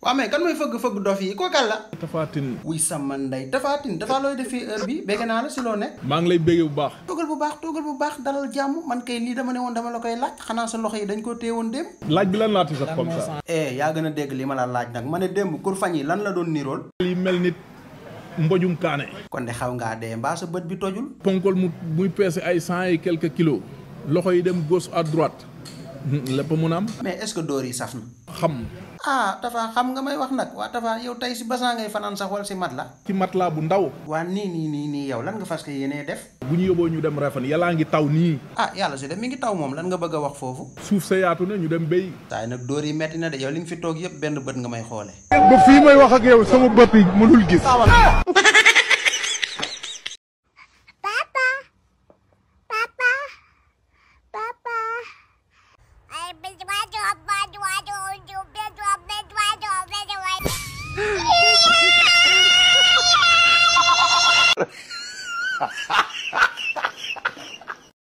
waa mais kan mooy fëgg dof yi ko kal la. Tapha Tine. wuy sama ndey Tapha Tine dafa looy def fii heure bi bégg naa la si loo nekk. maa ngi lay béggee bu baax. toogal bu baax dalal jàmm man kay lii dama ne woon dama la koy laaj xanaa sa loxo yi dañ ko téye woon démb. laaj bi lan laati sax comme ça. yaa gën a dégg li ma la laaj nag ma ne démb kur fañ yi lan la doon nirool. li mel nit mbojum kaane. kon de xaw ngaa dee mbaa sa bët bi tojul. ponkol muy peese ay 100 et quelques kilos. loxo yi dem gauche à droite. lépp mun a am. mais est-ce que dóor yi saf na. xam. Tafa xam nga may wax nag waa Tafa yow tey si basan ngay fanaan sax wala si mat la. ci mat laa bu ndaw. waa nii yow lan nga fas yéenee def. bu ñu yóbboo ñu dem Refane yàllaa ngi taw nii. yàlla si dem mi ngi taw moom lan nga bëgg a wax foofu. suuf sa yaatu na ñu dem béy. taay nag dóor yi metti na de yow li nga fi toog yëpp benn bët nga may xoole. ba fii may wax ak yow sama bët yi mënul gis.